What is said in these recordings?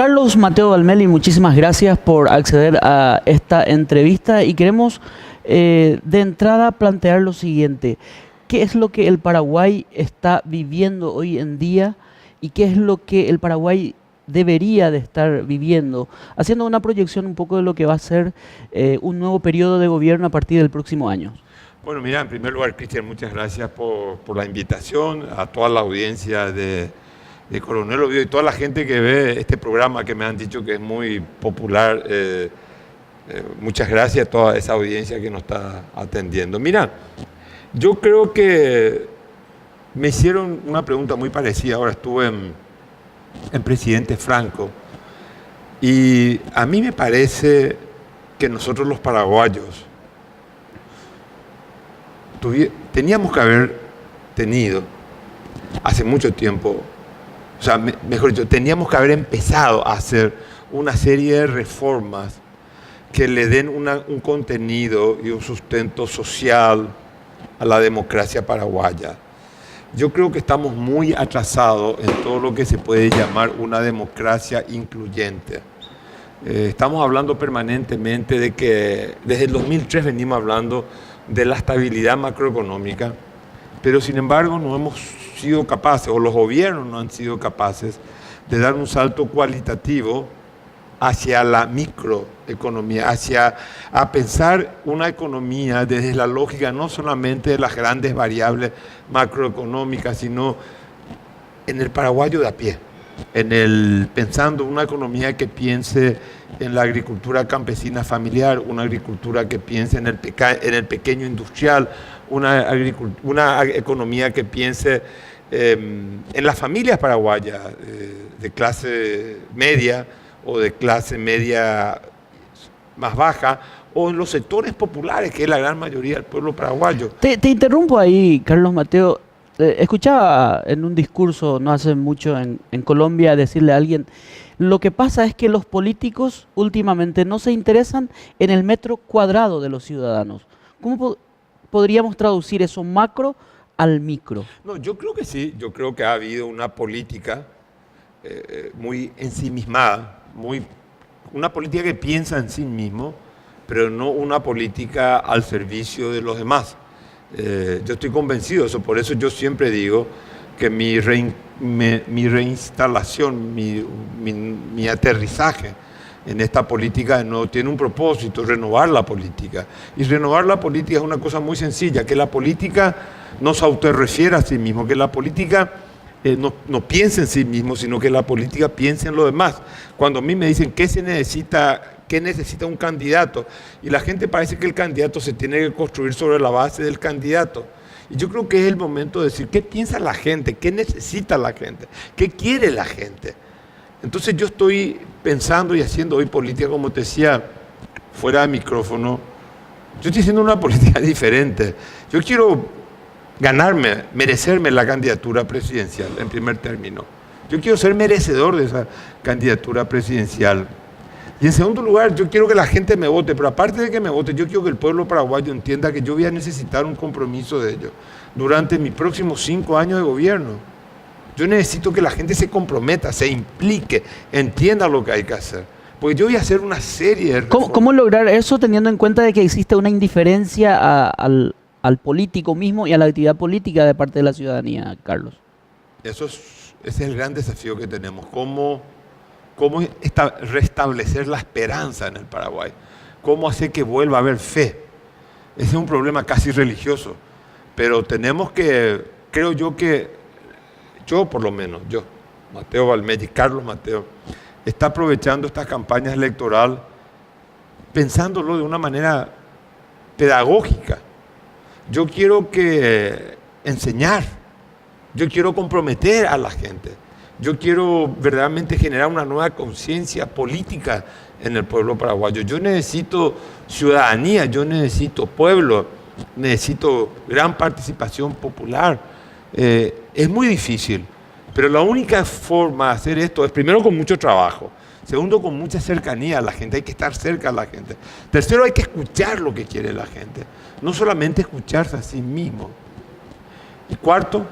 Carlos Mateo Valmeli, muchísimas gracias por acceder a esta entrevista y queremos de entrada plantear lo siguiente. ¿Qué es lo que el Paraguay está viviendo hoy en día y qué es lo que el Paraguay debería de estar viviendo? Haciendo una proyección un poco de lo que va a ser un nuevo periodo de gobierno a partir del próximo año. Bueno, mira, en primer lugar, Cristian, muchas gracias por la invitación, a toda la audiencia de Coronel Oviedo y toda la gente que ve este programa que me han dicho que es muy popular. Muchas gracias a toda esa audiencia que nos está atendiendo. Mira, yo creo que me hicieron una pregunta muy parecida. Ahora estuve en Presidente Franco y a mí me parece que nosotros los paraguayos teníamos que haber tenido hace mucho tiempo, o sea, mejor dicho, teníamos que haber empezado a hacer una serie de reformas que le den un contenido y un sustento social a la democracia paraguaya. Yo creo que estamos muy atrasados en todo lo que se puede llamar una democracia incluyente. Estamos hablando permanentemente de que desde el 2003 venimos hablando de la estabilidad macroeconómica, pero sin embargo no hemos sido capaces, o los gobiernos no han sido capaces, de dar un salto cualitativo hacia la microeconomía, a pensar una economía desde la lógica no solamente de las grandes variables macroeconómicas, sino en el paraguayo de a pie, pensando una economía que piense en la agricultura campesina familiar, una agricultura que piense en el pequeño industrial, una economía que piense en las familias paraguayas de clase media o de clase media más baja, o en los sectores populares, que es la gran mayoría del pueblo paraguayo. Te interrumpo ahí, Carlos Mateo. Escuchaba en un discurso no hace mucho en Colombia decirle a alguien: lo que pasa es que los políticos últimamente no se interesan en el metro cuadrado de los ciudadanos. ¿Cómo podríamos traducir eso macro al micro? No, yo creo que sí, yo creo que ha habido una política muy ensimismada, una política que piensa en sí mismo, pero no una política al servicio de los demás. Yo estoy convencido de eso, por eso yo siempre digo que mi reinstalación, mi aterrizaje en esta política de nuevo tiene un propósito: renovar la política. Y renovar la política es una cosa muy sencilla: que la política no se autorrefiera a sí mismo, que la política no piense en sí mismo, sino que la política piense en lo demás. Cuando a mí me dicen qué necesita un candidato, y la gente parece que el candidato se tiene que construir sobre la base del candidato. Y yo creo que es el momento de decir qué piensa la gente, qué necesita la gente, qué quiere la gente. Entonces yo estoy pensando y haciendo hoy política, como te decía, fuera de micrófono. Yo estoy haciendo una política diferente. Yo quiero merecerme la candidatura presidencial en primer término. Yo quiero ser merecedor de esa candidatura presidencial. Y en segundo lugar, yo quiero que la gente me vote, pero aparte de que me vote, yo quiero que el pueblo paraguayo entienda que yo voy a necesitar un compromiso de ellos durante mis próximos 5 años de gobierno. Yo necesito que la gente se comprometa, se implique, entienda lo que hay que hacer. Porque yo voy a hacer una serie de reformas. ¿Cómo lograr eso teniendo en cuenta de que existe una indiferencia al político mismo y a la actividad política de parte de la ciudadanía, Carlos? Ese es el gran desafío que tenemos. ¿Cómo restablecer la esperanza en el Paraguay? ¿Cómo hacer que vuelva a haber fe? Ese es un problema casi religioso. Pero tenemos que, creo yo que, por lo menos, Mateo Valmeli, Carlos Mateo, está aprovechando esta campaña electoral pensándolo de una manera pedagógica. Yo quiero enseñar, yo quiero comprometer a la gente, yo quiero verdaderamente generar una nueva conciencia política en el pueblo paraguayo. Yo necesito ciudadanía, yo necesito pueblo, necesito gran participación popular. Es muy difícil, pero la única forma de hacer esto es, primero, con mucho trabajo. Segundo, con mucha cercanía a la gente, hay que estar cerca a la gente. Tercero, hay que escuchar lo que quiere la gente, no solamente escucharse a sí mismo. Y cuarto,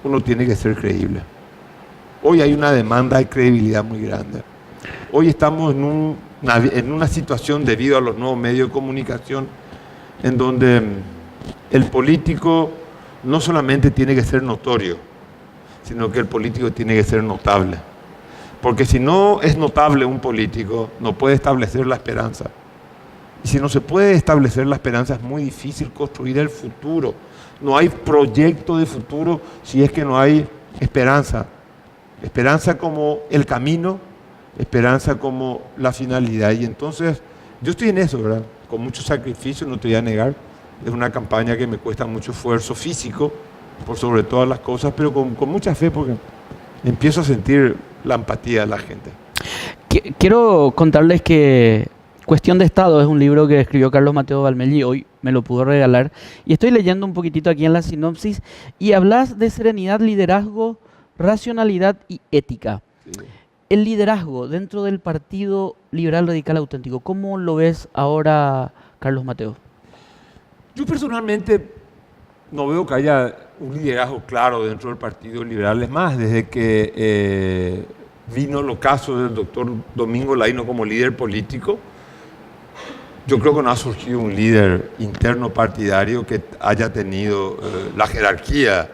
uno tiene que ser creíble. Hoy hay una demanda de credibilidad muy grande. Hoy estamos en una situación, debido a los nuevos medios de comunicación, en donde el político no solamente tiene que ser notorio, sino que el político tiene que ser notable. Porque si no es notable un político, no puede establecer la esperanza. Y si no se puede establecer la esperanza, es muy difícil construir el futuro. No hay proyecto de futuro si es que no hay esperanza. Esperanza como el camino, esperanza como la finalidad. Y entonces, yo estoy en eso, ¿verdad? Con mucho sacrificio, no te voy a negar. Es una campaña que me cuesta mucho esfuerzo físico, por sobre todas las cosas, pero con mucha fe, porque empiezo a sentir la empatía de la gente. Quiero contarles que Cuestión de Estado es un libro que escribió Carlos Mateo Valmelli, hoy me lo pudo regalar, y estoy leyendo un poquitito aquí en la sinopsis, y hablas de serenidad, liderazgo, racionalidad y ética. Sí. El liderazgo dentro del Partido Liberal Radical Auténtico, ¿cómo lo ves ahora, Carlos Mateo? Yo personalmente no veo que haya un liderazgo claro dentro del Partido Liberal. Es más, desde que vino el ocaso del doctor Domingo Laíno como líder político, yo creo que no ha surgido un líder interno partidario que haya tenido la jerarquía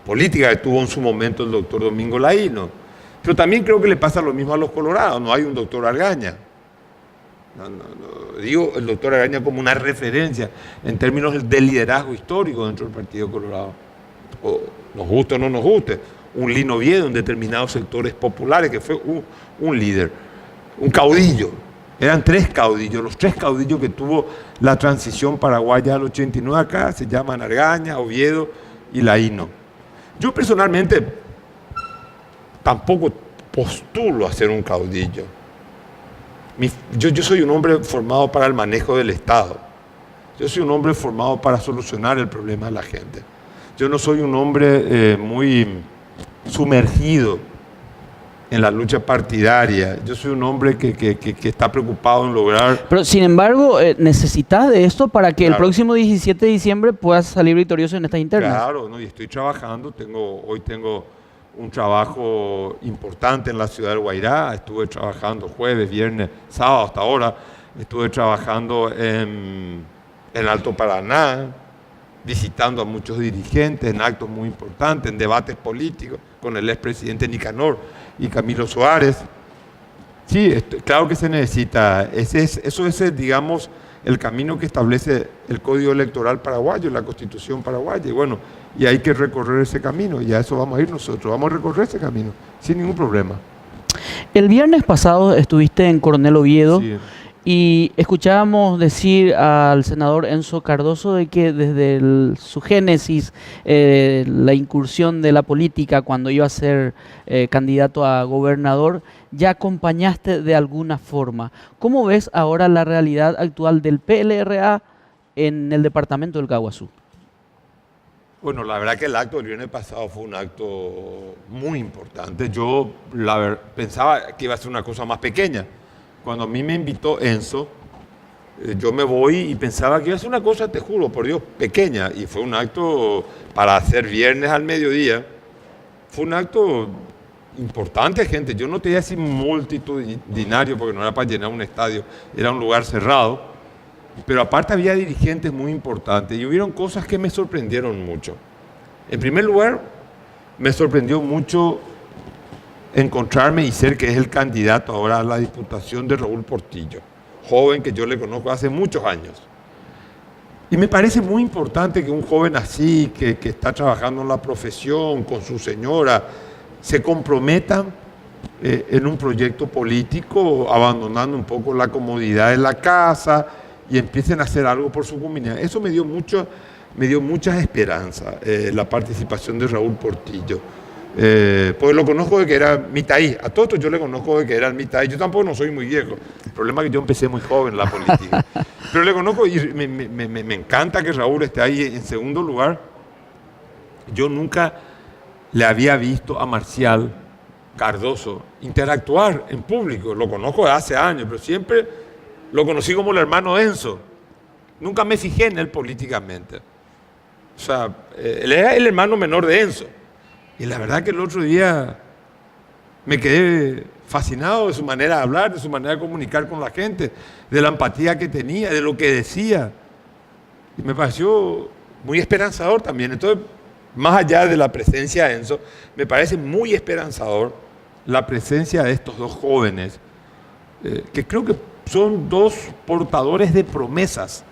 política que tuvo en su momento el doctor Domingo Laíno. Pero también creo que le pasa lo mismo a los colorados. No hay un doctor Argaña. No, digo el doctor Argaña como una referencia en términos de liderazgo histórico dentro del Partido Colorado. O nos guste o no nos guste. Un Lino Oviedo en determinados sectores populares que fue un líder, un caudillo. Eran 3 caudillos, los 3 caudillos que tuvo la transición paraguaya al 89 acá, se llaman Argaña, Oviedo y Laíno. Yo personalmente tampoco postulo a ser un caudillo. Yo soy un hombre formado para el manejo del Estado. Yo soy un hombre formado para solucionar el problema de la gente. Yo no soy un hombre muy sumergido en la lucha partidaria. Yo soy un hombre que está preocupado en lograr... Pero sin embargo, necesitas de esto para que el próximo 17 de diciembre puedas salir victorioso en estas internas. Claro, ¿no? Y estoy trabajando. Hoy tengo un trabajo importante en la ciudad del Guairá. Estuve trabajando jueves, viernes, sábado hasta ahora. Estuve trabajando en Alto Paraná, visitando a muchos dirigentes en actos muy importantes, en debates políticos con el expresidente Nicanor y Camilo Suárez. Sí, claro que se necesita. Eso es, digamos, el camino que establece el Código Electoral paraguayo, la Constitución paraguaya. Y bueno, y hay que recorrer ese camino, y a eso vamos a ir nosotros. Vamos a recorrer ese camino, sin ningún problema. El viernes pasado estuviste en Coronel Oviedo. Sí. Y escuchábamos decir al senador Enzo Cardoso de que desde su génesis, la incursión de la política cuando iba a ser candidato a gobernador, ya acompañaste de alguna forma. ¿Cómo ves ahora la realidad actual del PLRA en el departamento del Caguazú? Bueno, la verdad que el acto del viernes pasado fue un acto muy importante. Yo pensaba que iba a ser una cosa más pequeña. Cuando a mí me invitó Enzo, yo me voy y pensaba que iba a ser una cosa, te juro, por Dios, pequeña. Y fue un acto para hacer viernes al mediodía. Fue un acto importante, gente. Yo no te voy a decir multitudinario porque no era para llenar un estadio, era un lugar cerrado. Pero aparte había dirigentes muy importantes y hubieron cosas que me sorprendieron mucho. En primer lugar, me sorprendió mucho encontrarme y ser que es el candidato ahora a la diputación de Raúl Portillo, joven que yo le conozco hace muchos años. Y me parece muy importante que un joven así, que está trabajando en la profesión, con su señora, se comprometa en un proyecto político, abandonando un poco la comodidad de la casa y empiecen a hacer algo por su comunidad. Eso me dio mucha esperanza, la participación de Raúl Portillo. Pues lo conozco de que era mitaí. A todos yo le conozco de que era mitaí. Yo tampoco no soy muy viejo. El problema es que yo empecé muy joven en la política. Pero le conozco y me encanta que Raúl esté ahí en segundo lugar. Yo nunca le había visto a Marcial Cardoso interactuar en público. Lo conozco de hace años, pero siempre lo conocí como el hermano Enzo. Nunca me fijé en él políticamente. O sea, él era el hermano menor de Enzo. Y la verdad que el otro día Me quedé fascinado de su manera de hablar, de su manera de comunicar con la gente, de la empatía que tenía, de lo que decía. Y me pareció muy esperanzador también. Entonces, más allá de la presencia de Enzo, me parece muy esperanzador la presencia de estos dos jóvenes, que creo que son dos portadores de promesas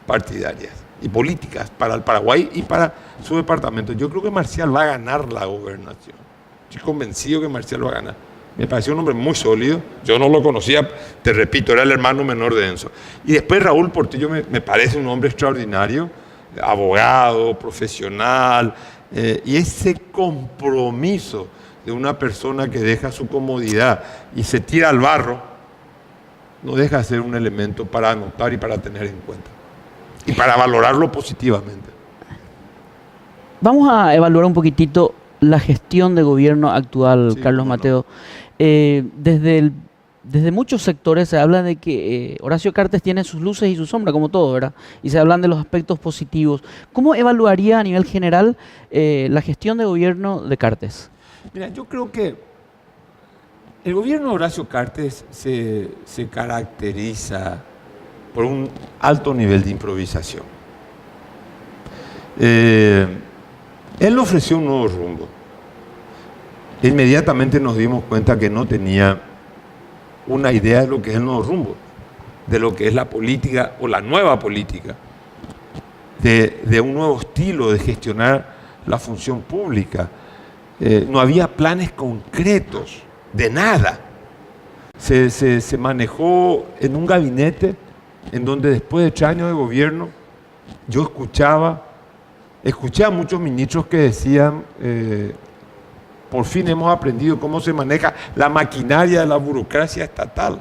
partidarias y políticas para el Paraguay y para su departamento. Yo creo que Marcial va a ganar la gobernación. Estoy convencido que Marcial va a ganar. Me pareció un hombre muy sólido. Yo no lo conocía, te repito, era el hermano menor de Enzo. Y después Raúl Portillo me parece un hombre extraordinario, abogado, profesional, y ese compromiso de una persona que deja su comodidad y se tira al barro, no deja de ser un elemento para anotar y para tener en cuenta. Y para valorarlo positivamente. Vamos a evaluar un poquitito la gestión de gobierno actual, Sí, Carlos cómo no. Mateo. Desde muchos sectores se habla de que Horacio Cartes tiene sus luces y sus sombras, como todo, ¿verdad? Y se hablan de los aspectos positivos. ¿Cómo evaluaría a nivel general la gestión de gobierno de Cartes? Mira, yo creo que el gobierno de Horacio Cartes se caracteriza por un alto nivel de improvisación. Él ofreció un nuevo rumbo. Inmediatamente nos dimos cuenta que no tenía una idea de lo que es el nuevo rumbo, de lo que es la política o la nueva política, de un nuevo estilo de gestionar la función pública. No había planes concretos de nada. Se manejó en un gabinete en donde después de 3 años de gobierno yo escuché a muchos ministros que decían, por fin hemos aprendido cómo se maneja la maquinaria de la burocracia estatal.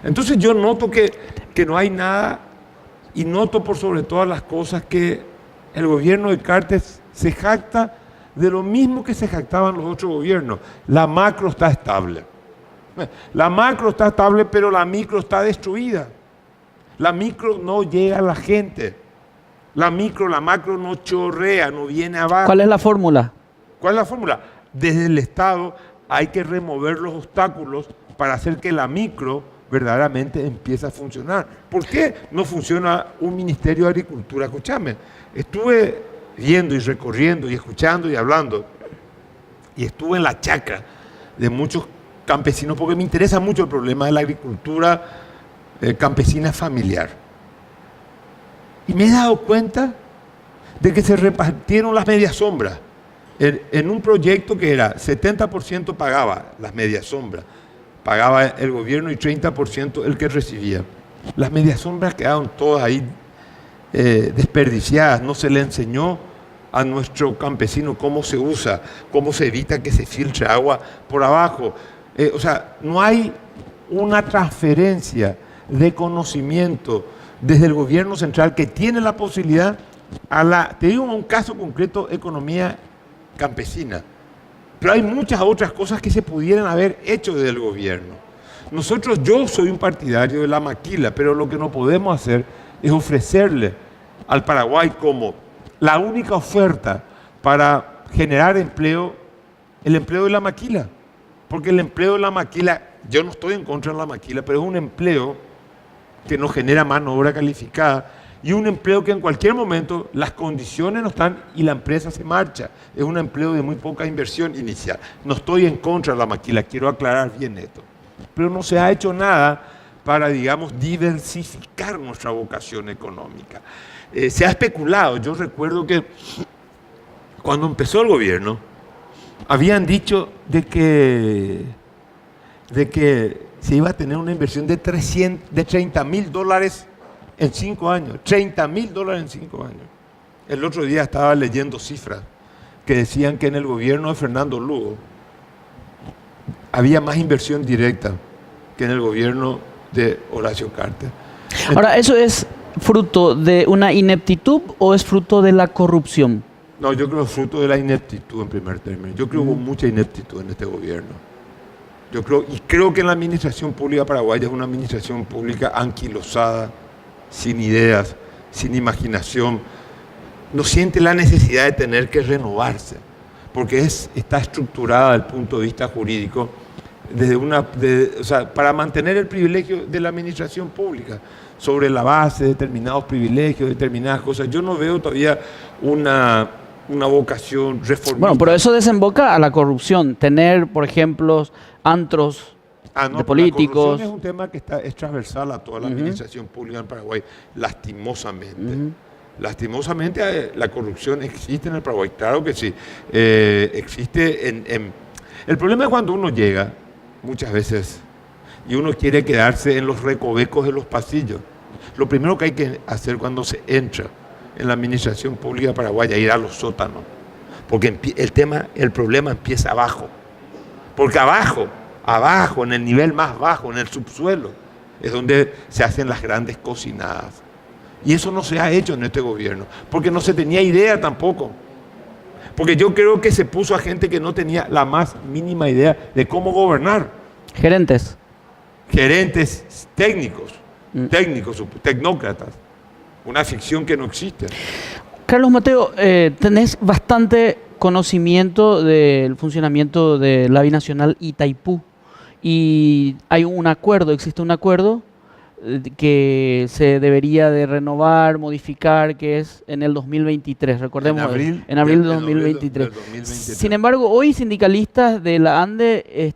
Entonces yo noto que no hay nada, y noto por sobre todas las cosas que el gobierno de Cartes se jacta de lo mismo que se jactaban los otros gobiernos. La macro está estable. La macro está estable, pero la micro está destruida. La micro no llega a la gente. La macro no chorrea, no viene abajo. ¿Cuál es la fórmula? ¿Cuál es la fórmula? Desde el Estado hay que remover los obstáculos para hacer que la micro verdaderamente empiece a funcionar. ¿Por qué no funciona un Ministerio de Agricultura? Escúchame, estuve viendo y recorriendo y escuchando y hablando, y estuve en la chacra de muchos campesinos porque me interesa mucho el problema de la agricultura campesina familiar. Y me he dado cuenta de que se repartieron las medias sombras. En un proyecto que era 70% pagaba las medias sombras, pagaba el gobierno y 30% el que recibía. Las medias sombras quedaron todas ahí desperdiciadas. No se le enseñó a nuestro campesino cómo se usa, cómo se evita que se filtre agua por abajo. O sea, no hay una transferencia de conocimiento desde el gobierno central que tiene la posibilidad te digo un caso concreto, economía campesina. Pero hay muchas otras cosas que se pudieran haber hecho desde el gobierno. Yo soy un partidario de la maquila, pero lo que no podemos hacer es ofrecerle al Paraguay como la única oferta para generar empleo, el empleo de la maquila. Porque el empleo de la maquila, yo no estoy en contra de la maquila, pero es un empleo que no genera mano de obra calificada y un empleo que en cualquier momento las condiciones no están y la empresa se marcha. Es un empleo de muy poca inversión inicial. No estoy en contra de la maquila, quiero aclarar bien esto. Pero no se ha hecho nada para, digamos, diversificar nuestra vocación económica. Se ha especulado. Yo recuerdo que cuando empezó el gobierno, habían dicho de que se iba a tener una inversión de $30.000 en 5 años. $30.000 en 5 años. El otro día estaba leyendo cifras que decían que en el gobierno de Fernando Lugo había más inversión directa que en el gobierno de Horacio Cartes. Ahora, ¿eso es fruto de una ineptitud o es fruto de la corrupción? No, yo creo que es fruto de la ineptitud en primer término. Yo creo que hubo mucha ineptitud en este gobierno. Creo que en la administración pública paraguaya es una administración pública anquilosada, sin ideas, sin imaginación. No siente la necesidad de tener que renovarse. porque está estructurada desde el punto de vista jurídico o sea, para mantener el privilegio de la administración pública sobre la base de determinados privilegios, determinadas cosas. Yo no veo todavía una vocación reformista. Bueno, pero eso desemboca a la corrupción. Tener, por ejemplo, antros de políticos. La corrupción es un tema que es transversal a toda la administración pública en Paraguay, lastimosamente. Lastimosamente la corrupción existe en el Paraguay, claro que sí. Existe El problema es cuando uno llega, muchas veces, y uno quiere quedarse en los recovecos de los pasillos. Lo primero que hay que hacer cuando se entra en la administración pública paraguaya es ir a los sótanos, porque el problema empieza abajo. Porque abajo, en el nivel más bajo, en el subsuelo, es donde se hacen las grandes cocinadas. Y eso no se ha hecho en este gobierno, porque no se tenía idea tampoco. Porque yo creo que se puso a gente que no tenía la más mínima idea de cómo gobernar. Gerentes técnicos, tecnócratas. Una ficción que no existe. Carlos Mateo, tenés bastante conocimiento del funcionamiento de la binacional Itaipú. Y existe un acuerdo que se debería de renovar, modificar, que es en el 2023, recordemos, en abril de 2023. 2023. Sin embargo, hoy sindicalistas de la ANDE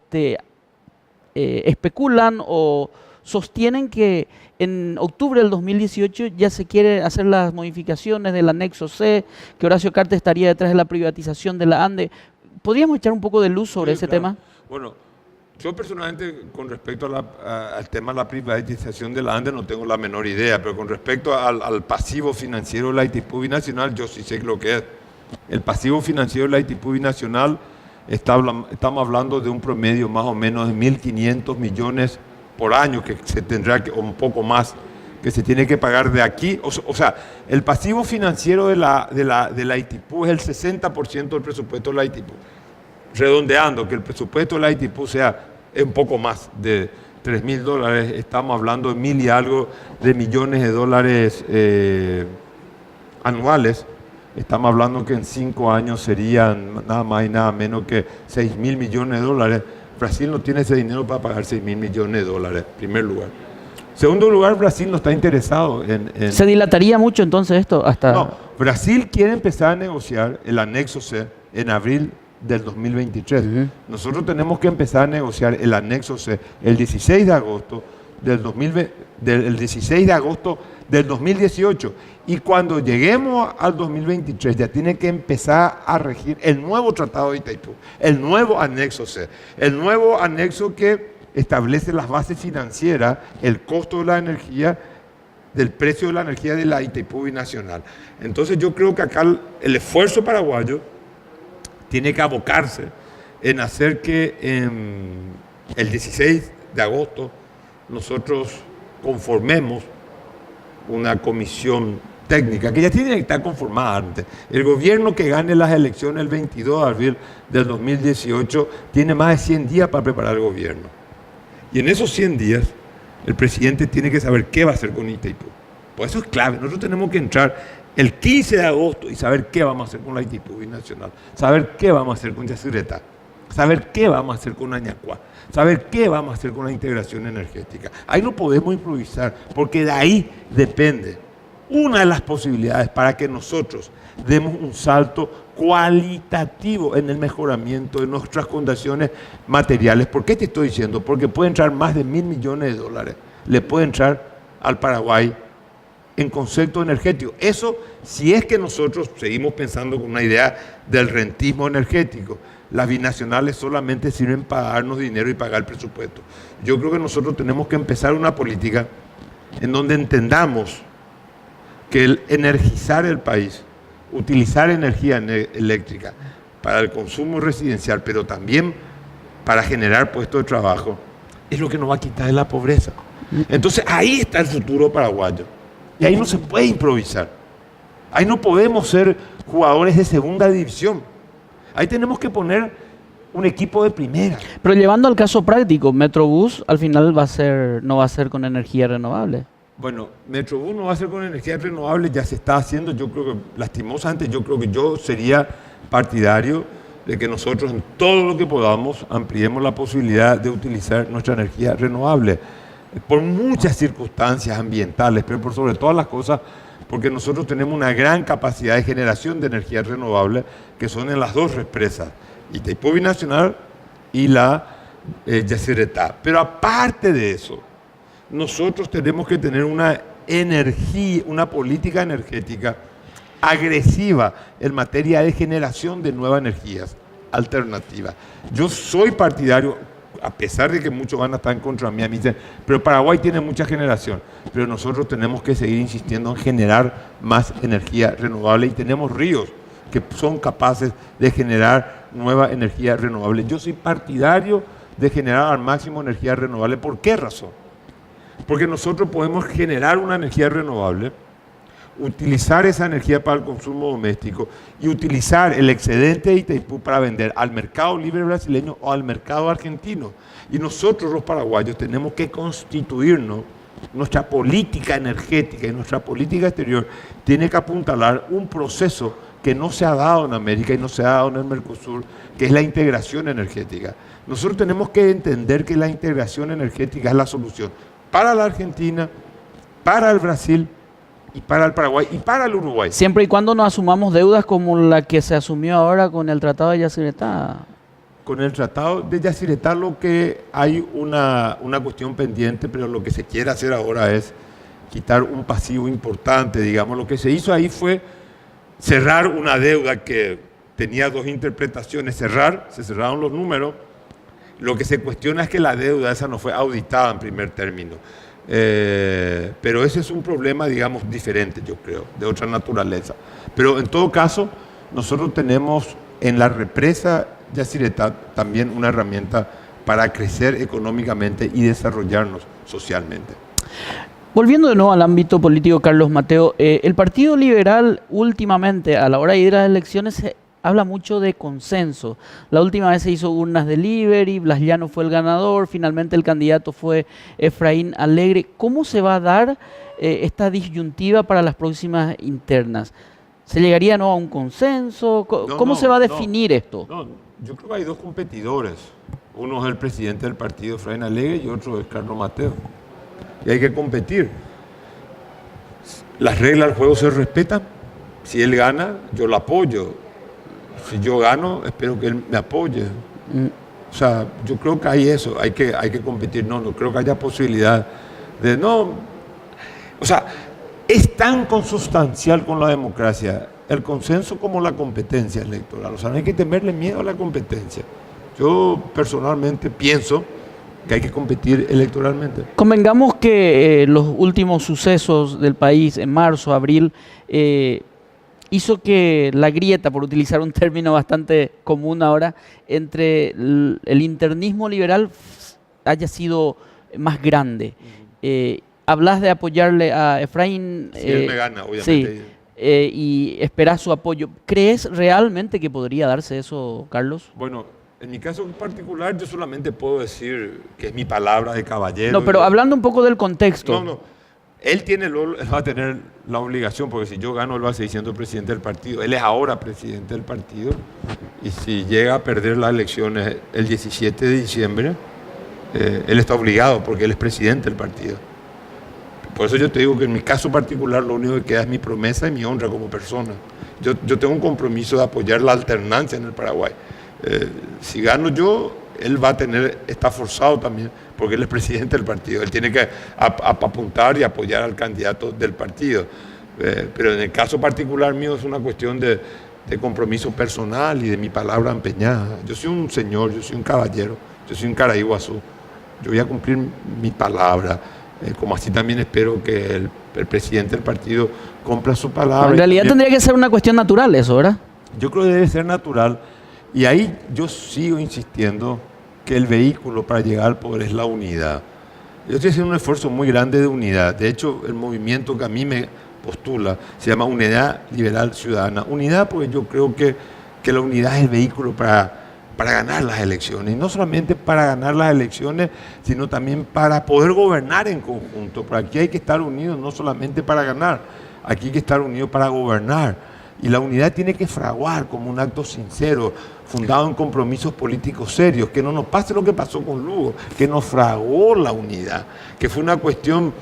especulan o sostienen que en octubre del 2018 ya se quiere hacer las modificaciones del anexo C, que Horacio Cartes estaría detrás de la privatización de la ANDE. ¿Podríamos echar un poco de luz sobre ese tema? Bueno, yo personalmente, con respecto al tema de la privatización de la ANDE, no tengo la menor idea, pero con respecto al pasivo financiero de la Itaipú Binacional, yo sí sé lo que es. El pasivo financiero de la Itaipú Binacional, estamos hablando de un promedio más o menos de 1.500 millones por año, que se tendrá o un poco más, que se tiene que pagar de aquí. O sea, el pasivo financiero de la Itaipú es el 60% del presupuesto de la Itaipú. Redondeando, que el presupuesto de la Itaipú sea un poco más de $3.000, estamos hablando de 1.000 y algo de millones de dólares anuales. Estamos hablando que en 5 años serían nada más y nada menos que 6.000 millones de dólares. Brasil no tiene ese dinero para pagar 6.000 millones de dólares, en primer lugar. Segundo lugar, Brasil no está interesado en... ¿Se dilataría mucho entonces esto hasta...? No, Brasil quiere empezar a negociar el anexo C en abril del 2023. Nosotros tenemos que empezar a negociar el anexo C el 16 de agosto del 16 de agosto del 2018. Y cuando lleguemos al 2023 ya tiene que empezar a regir el nuevo Tratado de Itaipú, el nuevo anexo C, el nuevo anexo que establece las bases financieras, el costo de la energía, del precio de la energía de la Itaipú Binacional. Entonces yo creo que acá el esfuerzo paraguayo tiene que abocarse en hacer que el 16 de agosto nosotros conformemos una comisión técnica que ya tiene que estar conformada antes. El gobierno que gane las elecciones el 22 de abril del 2018 tiene más de 100 días para preparar el gobierno. Y en esos 100 días el presidente tiene que saber qué va a hacer con Itaipú. Por eso es clave. Nosotros tenemos que entrar el 15 de agosto y saber qué vamos a hacer con la Itaipú Binacional, saber qué vamos a hacer con Yacyretá, saber qué vamos a hacer con Añacuá, saber qué vamos a hacer con la integración energética. Ahí no podemos improvisar, porque de ahí depende una de las posibilidades para que nosotros demos un salto cualitativo en el mejoramiento de nuestras condiciones materiales. ¿Por qué te estoy diciendo? Porque puede entrar más de 1.000 millones de dólares, le puede entrar al Paraguay en concepto energético. Eso si es que nosotros seguimos pensando con una idea del rentismo energético. Las binacionales solamente sirven para darnos dinero y pagar el presupuesto. Yo creo que nosotros tenemos que empezar una política en donde entendamos que el energizar el país, utilizar energía eléctrica para el consumo residencial, pero también para generar puestos de trabajo, es lo que nos va a quitar de la pobreza. Entonces ahí está el futuro paraguayo. Y ahí no se puede improvisar. Ahí no podemos ser jugadores de segunda división. Ahí tenemos que poner un equipo de primera. Pero llevando al caso práctico, Metrobús al final no va a ser con energía renovable. Bueno, Metrobús no va a ser con energía renovable, ya se está haciendo. Yo creo que, lastimosamente, yo sería partidario de que nosotros en todo lo que podamos ampliemos la posibilidad de utilizar nuestra energía renovable por muchas circunstancias ambientales, pero por sobre todas las cosas porque nosotros tenemos una gran capacidad de generación de energía renovable que son en las dos represas, Itaipú Binacional y la Yacyretá. Pero aparte de eso, nosotros tenemos que tener una energía, una política energética agresiva en materia de generación de nuevas energías alternativas. Yo soy partidario, a pesar de que muchos van a estar en contra mí, me dicen, pero Paraguay tiene mucha generación, pero nosotros tenemos que seguir insistiendo en generar más energía renovable y tenemos ríos que son capaces de generar nueva energía renovable. Yo soy partidario de generar al máximo energía renovable. ¿Por qué razón? Porque nosotros podemos generar una energía renovable, utilizar esa energía para el consumo doméstico y utilizar el excedente de Itaipú para vender al mercado libre brasileño o al mercado argentino. Y nosotros los paraguayos tenemos que constituirnos, nuestra política energética y nuestra política exterior tiene que apuntalar un proceso que no se ha dado en América y no se ha dado en el Mercosur, que es la integración energética. Nosotros tenemos que entender que la integración energética es la solución para la Argentina, para el Brasil, y para el Paraguay y para el Uruguay. Siempre y cuando no asumamos deudas como la que se asumió ahora con el Tratado de Yacyretá. Con el Tratado de Yacyretá lo que hay una cuestión pendiente, pero lo que se quiere hacer ahora es quitar un pasivo importante, digamos. Lo que se hizo ahí fue cerrar una deuda que tenía dos interpretaciones. Se cerraron los números. Lo que se cuestiona es que la deuda esa no fue auditada en primer término. Pero ese es un problema, digamos, diferente, yo creo, de otra naturaleza. Pero en todo caso, nosotros tenemos en la represa Yacyretá también una herramienta para crecer económicamente y desarrollarnos socialmente. Volviendo de nuevo al ámbito político, Carlos Mateo, el Partido Liberal últimamente, a la hora de ir a las elecciones, habla mucho de consenso. La última vez se hizo urnas delivery, Blas Llano fue el ganador, finalmente el candidato fue Efraín Alegre. ¿Cómo se va a dar esta disyuntiva para las próximas internas? ¿Se llegaría a un consenso? ¿Cómo se va a definir esto? No, yo creo que hay dos competidores. Uno es el presidente del partido, Efraín Alegre, y otro es Carlos Mateo. Y hay que competir. Las reglas del juego se respetan. Si él gana, yo lo apoyo. Si yo gano, espero que él me apoye. O sea, yo creo que hay eso, hay que competir. No creo que haya posibilidad de no. O sea, es tan consustancial con la democracia el consenso como la competencia electoral. O sea, no hay que temerle miedo a la competencia. Yo personalmente pienso que hay que competir electoralmente. Convengamos que los últimos sucesos del país en marzo, abril, hizo que la grieta, por utilizar un término bastante común ahora, entre el internismo liberal haya sido más grande. Hablas de apoyarle a Efraín. Si él me gana, obviamente. Sí, y esperás su apoyo. ¿Crees realmente que podría darse eso, Carlos? Bueno, en mi caso particular, yo solamente puedo decir que es mi palabra de caballero. No, pero hablando un poco del contexto. No. Él va a tener la obligación, porque si yo gano, él va a seguir siendo presidente del partido. Él es ahora presidente del partido. Y si llega a perder las elecciones el 17 de diciembre, él está obligado, porque él es presidente del partido. Por eso yo te digo que en mi caso particular, lo único que queda es mi promesa y mi honra como persona. Yo tengo un compromiso de apoyar la alternancia en el Paraguay. Si gano yo, él está forzado también, porque él es presidente del partido. Él tiene que apuntar y apoyar al candidato del partido. Pero en el caso particular mío es una cuestión de compromiso personal y de mi palabra empeñada. Yo soy un señor, yo soy un caballero, yo soy un caraíguazú. Yo voy a cumplir mi palabra, como así también espero que el presidente del partido cumpla su palabra. En realidad tendría que ser una cuestión natural eso, ¿verdad? Yo creo que debe ser natural. Y ahí yo sigo insistiendo que el vehículo para llegar al poder es la unidad. Yo estoy haciendo un esfuerzo muy grande de unidad. De hecho, el movimiento que a mí me postula se llama Unidad Liberal Ciudadana. Unidad porque yo creo que la unidad es el vehículo para ganar las elecciones. Y no solamente para ganar las elecciones, sino también para poder gobernar en conjunto. Pero aquí hay que estar unidos no solamente para ganar, aquí hay que estar unidos para gobernar. Y la unidad tiene que fraguar como un acto sincero, fundado en compromisos políticos serios, que no nos pase lo que pasó con Lugo, que nos fraguó la unidad, que fue una cuestión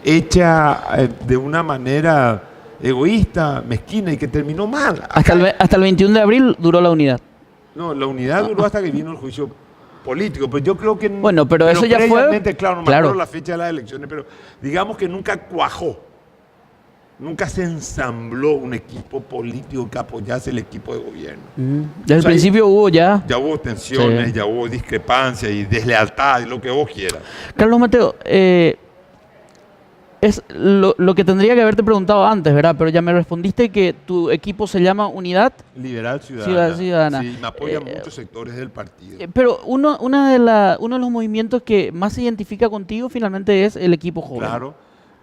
hecha de una manera egoísta, mezquina y que terminó mal. Hasta el 21 de abril duró la unidad. No, la unidad duró hasta que vino el juicio político, pero yo creo que... Bueno, pero eso ya fue... Claro, no me acuerdo la fecha de las elecciones, pero digamos que nunca cuajó. Nunca se ensambló un equipo político que apoyase el equipo de gobierno. Desde el principio hubo ya... Ya hubo tensiones, Sí. ya hubo discrepancia y deslealtad y lo que vos quieras. Carlos Mateo, es lo que tendría que haberte preguntado antes, ¿verdad? Pero ya me respondiste que tu equipo se llama Unidad Liberal Ciudadana. Ciudadana. Sí, me apoyan muchos sectores del partido. Pero uno de los movimientos que más se identifica contigo finalmente es el equipo joven. Claro,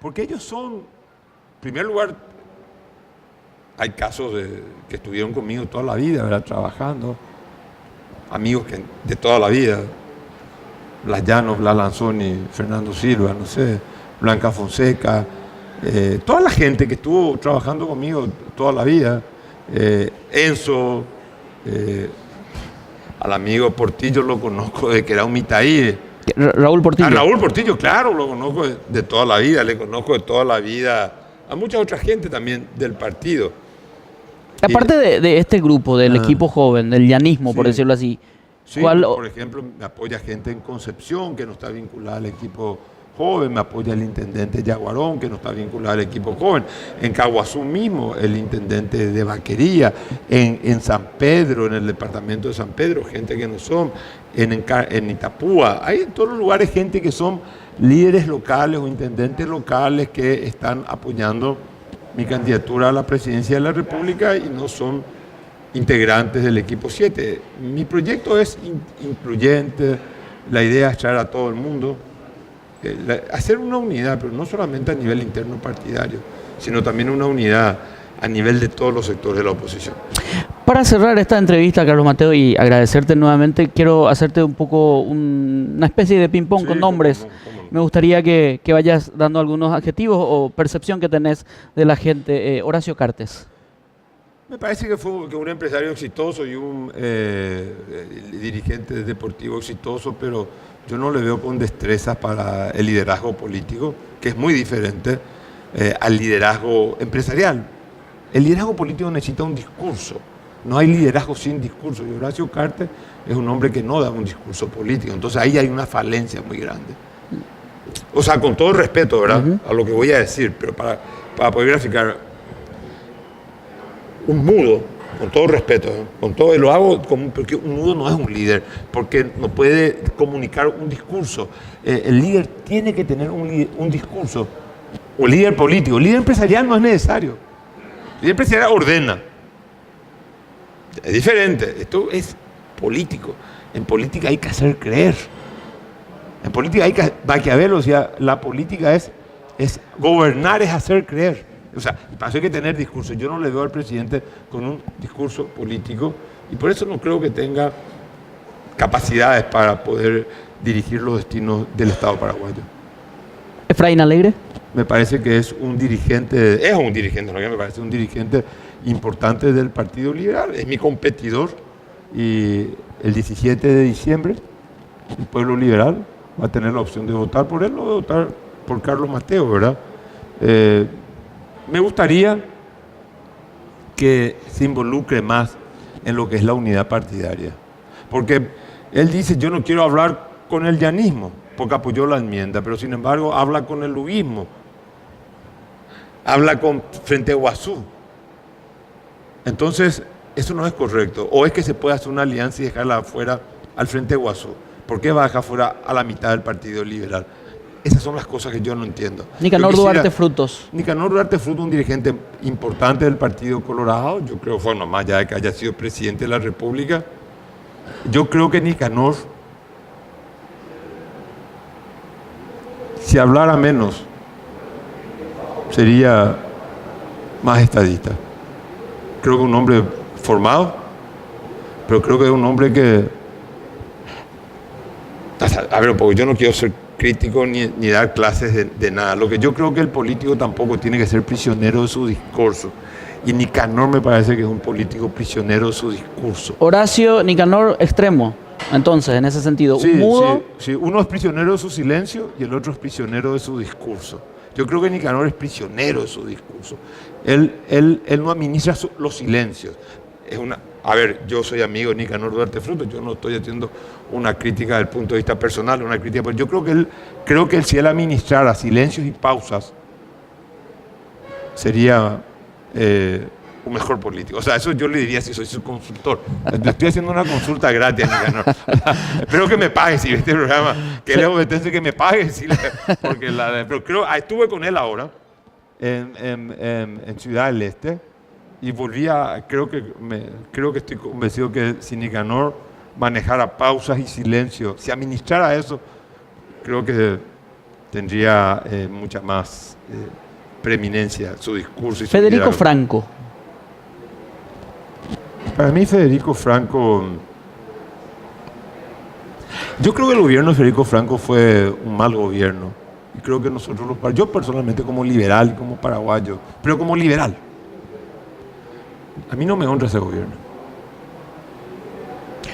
porque ellos son, en primer lugar, hay casos que estuvieron conmigo toda la vida, ¿verdad? Trabajando, amigos de toda la vida, Blas Llanos, Blas Lanzoni, Fernando Silva, no sé, Blanca Fonseca, toda la gente que estuvo trabajando conmigo toda la vida, Enzo, al amigo Portillo lo conozco de que era un mitaí. Raúl Portillo. A Raúl Portillo, claro, lo conozco de toda la vida, le conozco de toda la vida a mucha otra gente también del partido. Aparte de este grupo, del equipo joven, del llanismo, por Sí. decirlo así, Sí, ¿cuál- por ejemplo, me apoya gente en Concepción que no está vinculada al equipo joven, me apoya el intendente Yaguarón que no está vinculado al equipo joven, en Caguazú mismo el intendente de Vaquería, en San Pedro, en el departamento de San Pedro, gente que no son, en Itapúa, hay en todos los lugares gente que son líderes locales o intendentes locales que están apoyando mi candidatura a la presidencia de la República y no son integrantes del equipo 7. Mi proyecto es incluyente, la idea es traer a todo el mundo, hacer una unidad, pero no solamente a nivel interno partidario, sino también una unidad a nivel de todos los sectores de la oposición. Para cerrar esta entrevista, Carlos Mateo, y agradecerte nuevamente, quiero hacerte un poco una especie de ping-pong Sí, con nombres. cómo no. Me gustaría que vayas dando algunos adjetivos o percepción que tenés de la gente. Horacio Cartes. Me parece que fue un empresario exitoso y un dirigente deportivo exitoso, pero yo no le veo con destrezas para el liderazgo político, que es muy diferente al liderazgo empresarial. El liderazgo político necesita un discurso. No hay liderazgo sin discurso. Y Horacio Cartes es un hombre que no da un discurso político. Entonces ahí hay una falencia muy grande. O sea, con todo respeto, ¿verdad? A lo que voy a decir, pero para poder graficar, un mudo, con todo respeto, con todo, lo hago porque un mudo no es un líder, porque no puede comunicar un discurso. El líder tiene que tener un discurso, o líder político. El líder empresarial no es necesario. El líder empresarial ordena. Es diferente, esto es político. En política hay que hacer creer. En política hay que, Maquiavelo decía, la política es gobernar, es hacer creer. O sea, para eso hay que tener discurso. Yo no le veo al presidente con un discurso político y por eso no creo que tenga capacidades para poder dirigir los destinos del Estado paraguayo. Efraín Alegre. Me parece que es un dirigente, no, me parece un dirigente importante del Partido Liberal, es mi competidor y el 17 de diciembre el pueblo liberal va a tener la opción de votar por él o de votar por Carlos Mateo, ¿verdad? Me gustaría que se involucre más en lo que es la unidad partidaria, porque él dice, yo no quiero hablar con el llanismo, porque apoyó la enmienda, pero sin embargo habla con el luguismo, habla con Frente Guazú. Entonces, eso no es correcto. O es que se puede hacer una alianza y dejarla afuera al Frente Guazú. ¿Por qué va a dejar fuera a la mitad del Partido Liberal? Esas son las cosas que yo no entiendo. Nicanor Duarte Frutos. Nicanor Duarte Frutos, un dirigente importante del Partido Colorado, yo creo, bueno, más allá de que haya sido presidente de la República, yo creo que Nicanor, si hablara menos, sería más estadista. Creo que un hombre formado, pero creo que es un hombre que... A ver, porque yo no quiero ser crítico ni dar clases de nada. Lo que yo creo que el político tampoco tiene que ser prisionero de su discurso. Y Nicanor me parece que es un político prisionero de su discurso. Horacio Nicanor extremo, entonces, en ese sentido. Sí, Mudo. sí, sí. Uno es prisionero de su silencio y el otro es prisionero de su discurso. Yo creo que Nicanor es prisionero de su discurso. Él no administra los silencios. A ver, yo soy amigo de Nicanor Duarte Frutos, yo no estoy haciendo una crítica desde el punto de vista personal, una crítica, pero yo creo que si él administrara silencios y pausas, sería un mejor político. O sea, eso yo le diría si soy su consultor. Le estoy haciendo una consulta gratis a Nicanor. Espero que me pague si ve este programa, que él es obediente, que me pague. Pero estuve con él ahora en Ciudad del Este y creo que estoy convencido que si Nicanor manejara pausas y silencio, si administrara eso, creo que tendría mucha más preeminencia su discurso. Federico Franco. Para mí Federico Franco, yo creo que el gobierno de Federico Franco fue un mal gobierno. Y creo que yo personalmente como liberal, como paraguayo, pero como liberal, a mí no me honra ese gobierno.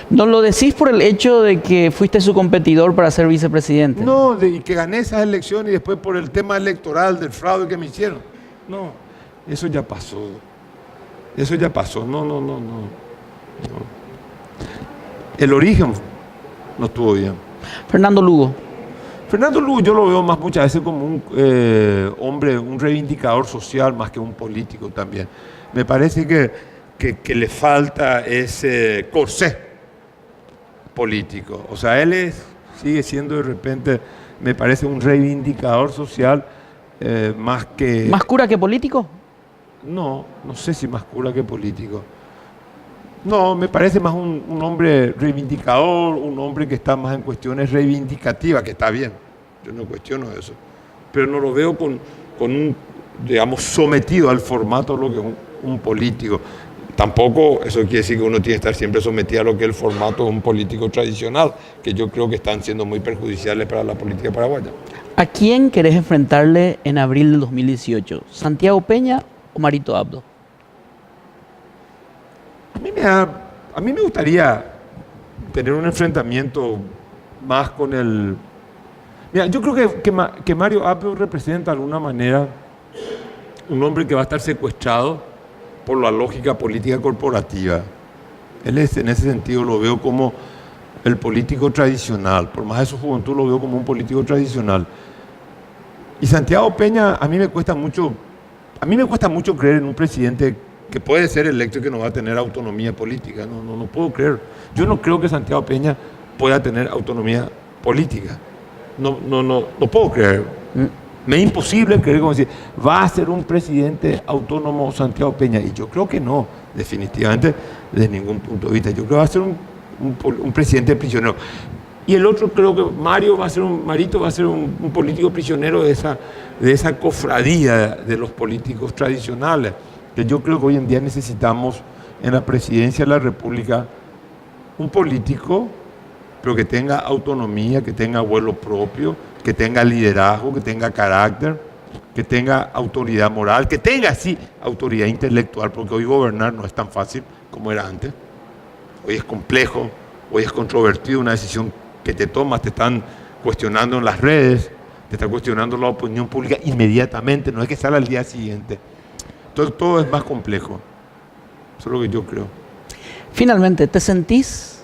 ¿No lo decís por el hecho de que fuiste su competidor para ser vicepresidente? No, y que gané esas elecciones y después por el tema electoral del fraude que me hicieron. No, eso ya pasó. Eso ya pasó. No. El origen no estuvo bien. Fernando Lugo. Fernando Lugo yo lo veo muchas veces como un hombre, un reivindicador social más que un político también. Me parece que le falta ese corsé político. O sea, sigue siendo de repente, me parece un reivindicador social más que... ¿Más cura que político? No sé si más cura que político. No, me parece más un hombre reivindicador, un hombre que está más en cuestiones reivindicativas, que está bien, yo no cuestiono eso, pero no lo veo con un, digamos, sometido al formato de lo que es un político. Tampoco eso quiere decir que uno tiene que estar siempre sometido a lo que es el formato de un político tradicional, que yo creo que están siendo muy perjudiciales para la política paraguaya. ¿A quién querés enfrentarle en abril del 2018? ¿Santiago Peña o Marito Abdo? A mí me gustaría tener un enfrentamiento más con el... Mira, yo creo que Mario Abdo representa de alguna manera un hombre que va a estar secuestrado por la lógica política corporativa. En ese sentido lo veo como el político tradicional, por más de su juventud lo veo como un político tradicional. Y Santiago Peña, a mí me cuesta mucho creer en un presidente que puede ser electo y que no va a tener autonomía política. No puedo creer. Yo no creo que Santiago Peña pueda tener autonomía política. No puedo creer. Me es imposible creer como decir, va a ser un presidente autónomo Santiago Peña. Y yo creo que no, definitivamente, desde ningún punto de vista. Yo creo que va a ser un presidente prisionero. Y el otro, creo que Marito va a ser un político prisionero de esa cofradía de los políticos tradicionales, que yo creo que hoy en día necesitamos en la presidencia de la República un político, pero que tenga autonomía, que tenga vuelo propio, que tenga liderazgo, que tenga carácter, que tenga autoridad moral, que tenga, sí, autoridad intelectual, porque hoy gobernar no es tan fácil como era antes. Hoy es complejo, hoy es controvertido, una decisión que te tomas, te están cuestionando en las redes, te está cuestionando la opinión pública inmediatamente, no es que sale al día siguiente. Entonces todo es más complejo. Eso es lo que yo creo. Finalmente, ¿te sentís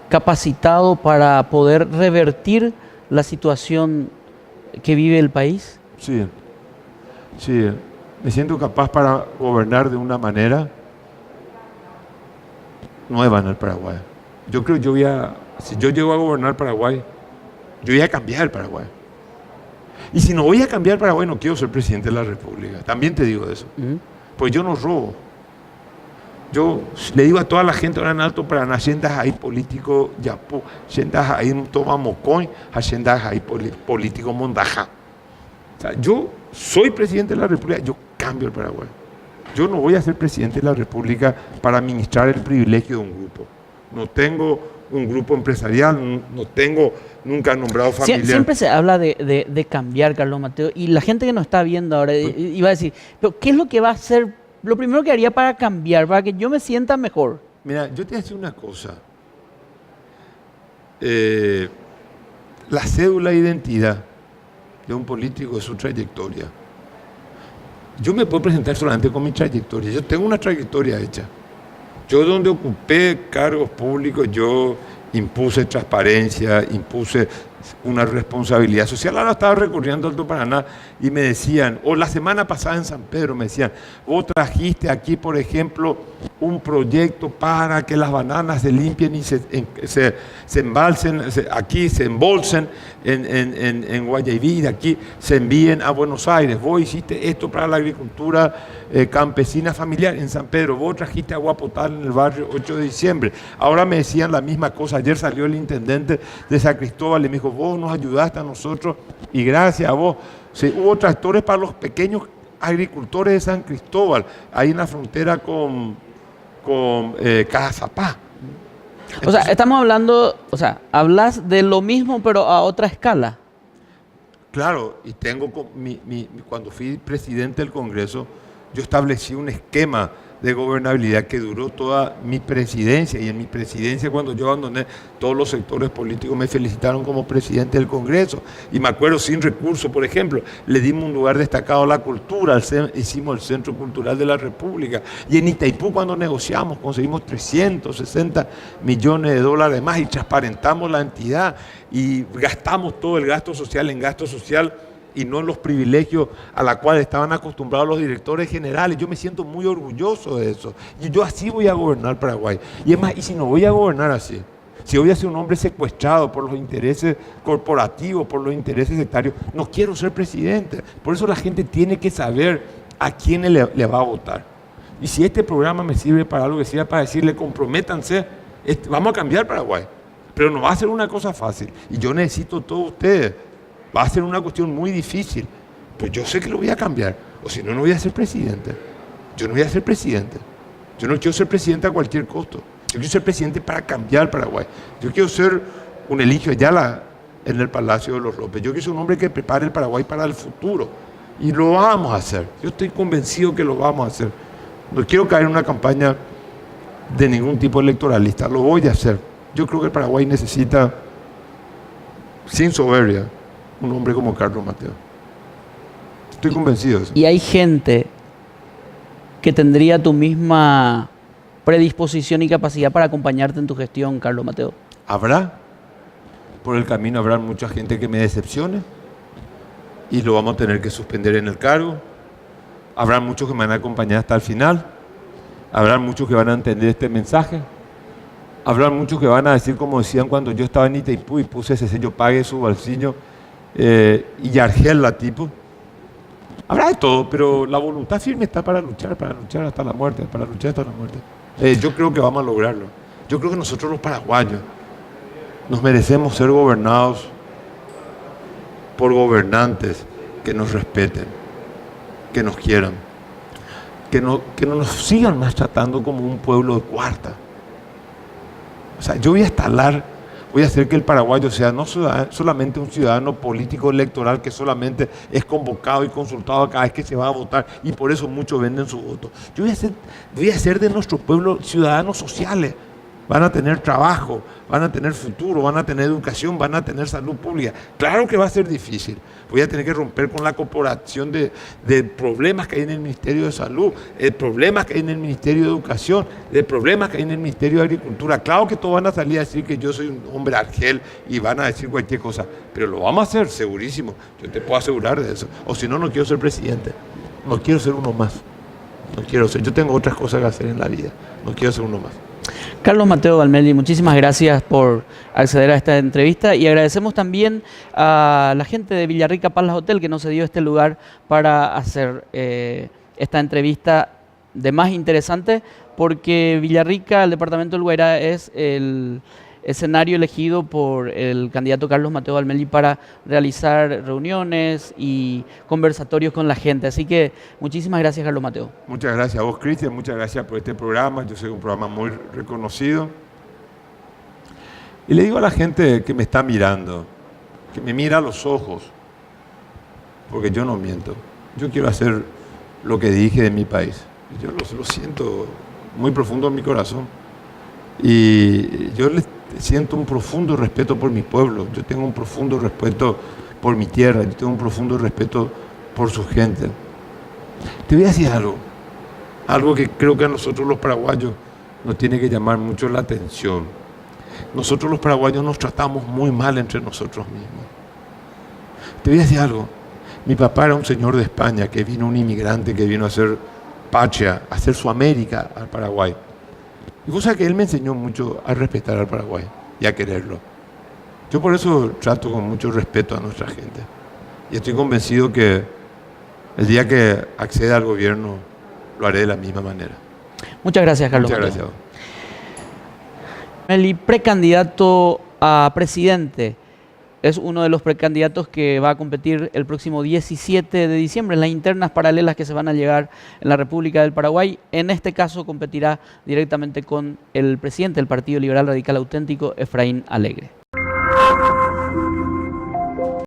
capacitado para poder revertir la situación que vive el país? Sí, me siento capaz para gobernar de una manera nueva en el Paraguay. Yo creo que si yo llego a gobernar Paraguay, yo voy a cambiar el Paraguay. Y si no voy a cambiar Paraguay, no quiero ser presidente de la República. También te digo eso. Pues yo no robo. Yo le digo a toda la gente ahora en alto para naciendas ahí político yapu, naciendas ahí toma mocoy, naciendas ahí político mondaja. O sea, yo soy presidente de la República, yo cambio el Paraguay. Yo no voy a ser presidente de la República para administrar el privilegio de un grupo. No tengo un grupo empresarial, no tengo nunca nombrado familiar. Siempre se habla de cambiar, Carlos Mateo, y la gente que nos está viendo ahora iba a decir, pero ¿qué es lo que va a hacer lo primero que haría para cambiar, para que yo me sienta mejor? Mira, yo te voy a decir una cosa. La cédula de identidad de un político es su trayectoria. Yo me puedo presentar solamente con mi trayectoria. Yo tengo una trayectoria hecha. Yo donde ocupé cargos públicos, yo impuse transparencia, impuse una responsabilidad social. Ahora estaba recorriendo Alto Paraná y me decían, o la semana pasada en San Pedro me decían, vos trajiste aquí, por ejemplo, un proyecto para que las bananas se limpien y se embalsen, aquí se embolsen en Guayaquil, aquí se envíen a Buenos Aires. Vos hiciste esto para la agricultura campesina familiar en San Pedro. Vos trajiste agua potable en el barrio 8 de diciembre. Ahora me decían la misma cosa. Ayer salió el intendente de San Cristóbal y me dijo, vos nos ayudaste a nosotros y gracias a vos. Sí, hubo tractores para los pequeños agricultores de San Cristóbal, ahí en la frontera con Cajazapá. O sea, estamos hablando, o sea, hablas de lo mismo pero a otra escala. Claro, y tengo cuando fui presidente del Congreso, yo establecí un esquema de gobernabilidad que duró toda mi presidencia, y en mi presidencia, cuando yo abandoné, todos los sectores políticos me felicitaron como presidente del Congreso, y me acuerdo, sin recursos, por ejemplo, le dimos un lugar destacado a la cultura, hicimos el Centro Cultural de la República, y en Itaipú, cuando negociamos, conseguimos 360 millones de dólares más y transparentamos la entidad y gastamos todo el gasto social en gasto social y no en los privilegios a los cuales estaban acostumbrados los directores generales. Yo me siento muy orgulloso de eso. Y yo así voy a gobernar Paraguay. Y es más, y si no voy a gobernar así, si voy a ser un hombre secuestrado por los intereses corporativos, por los intereses sectarios, no quiero ser presidente. Por eso la gente tiene que saber a quién le va a votar. Y si este programa me sirve para algo, que sirva para decirle, comprométanse, vamos a cambiar Paraguay. Pero no va a ser una cosa fácil. Y yo necesito todos ustedes. Va a ser una cuestión muy difícil, pero yo sé que lo voy a cambiar, o si no, no voy a ser presidente. Yo no voy a ser presidente. Yo no quiero ser presidente a cualquier costo. Yo quiero ser presidente para cambiar Paraguay. Yo quiero ser un Eligio Ayala en el Palacio de los López. Yo quiero ser un hombre que prepare el Paraguay para el futuro. Y lo vamos a hacer. Yo estoy convencido que lo vamos a hacer. No quiero caer en una campaña de ningún tipo electoralista. Lo voy a hacer. Yo creo que el Paraguay necesita, sin soberbia, un hombre como Carlos Mateo. Estoy convencido de eso. Y hay gente que tendría tu misma predisposición y capacidad para acompañarte en tu gestión, Carlos Mateo. Habrá, por el camino habrá mucha gente que me decepcione y lo vamos a tener que suspender en el cargo. Habrá muchos que me van a acompañar hasta el final. Habrá muchos que van a entender este mensaje. Habrá muchos que van a decir, como decían cuando yo estaba en Itaipú y puse ese sello, pague su bolsillo, y Argel tipo. Habrá de todo, pero la voluntad firme está para luchar hasta la muerte, yo creo que vamos a lograrlo. Yo creo que nosotros los paraguayos nos merecemos ser gobernados por gobernantes que nos respeten, que nos quieran, que no nos sigan más tratando como un pueblo de cuarta. O sea, yo voy a hacer que el paraguayo sea no solamente un ciudadano político electoral que solamente es convocado y consultado cada vez que se va a votar, y por eso muchos venden su voto. Yo voy a hacer de nuestro pueblo ciudadanos sociales. Van a tener trabajo, van a tener futuro, van a tener educación, van a tener salud pública. Claro que va a ser difícil. Voy a tener que romper con la corporación de problemas que hay en el Ministerio de Salud, de problemas que hay en el Ministerio de Educación, de problemas que hay en el Ministerio de Agricultura. Claro que todos van a salir a decir que yo soy un hombre argel y van a decir cualquier cosa, pero lo vamos a hacer, segurísimo. Yo te puedo asegurar de eso. O si no, no quiero ser presidente. No quiero ser uno más. No quiero ser. Yo tengo otras cosas que hacer en la vida. No quiero ser uno más. Carlos Mateo Valmelli, muchísimas gracias por acceder a esta entrevista, y agradecemos también a la gente de Villarrica Palace Hotel que nos cedió este lugar para hacer esta entrevista de más interesante, porque Villarrica, el departamento del Guairá, es el escenario elegido por el candidato Carlos Mateo Valmelli para realizar reuniones y conversatorios con la gente. Así que muchísimas gracias, Carlos Mateo. Muchas gracias a vos, Cristian. Muchas gracias por este programa. Yo sé que es un programa muy reconocido. Y le digo a la gente que me está mirando, que me mira a los ojos, porque yo no miento. Yo quiero hacer lo que dije de mi país. Yo lo siento muy profundo en mi corazón. Y yo siento un profundo respeto por mi pueblo, yo tengo un profundo respeto por mi tierra, yo tengo un profundo respeto por su gente. Te voy a decir algo que creo que a nosotros los paraguayos nos tiene que llamar mucho la atención. Nosotros los paraguayos nos tratamos muy mal entre nosotros mismos. Te voy a decir algo. Mi papá era un señor de España que vino, un inmigrante que vino a hacer patria, a hacer su América al Paraguay. Y cosa que él me enseñó mucho a respetar al Paraguay y a quererlo. Yo por eso trato con mucho respeto a nuestra gente. Y estoy convencido que el día que acceda al gobierno lo haré de la misma manera. Muchas gracias, Carlos. Muchas Mateo. gracias. El precandidato a presidente es uno de los precandidatos que va a competir el próximo 17 de diciembre en las internas paralelas que se van a llegar en la República del Paraguay. En este caso competirá directamente con el presidente del Partido Liberal Radical Auténtico, Efraín Alegre.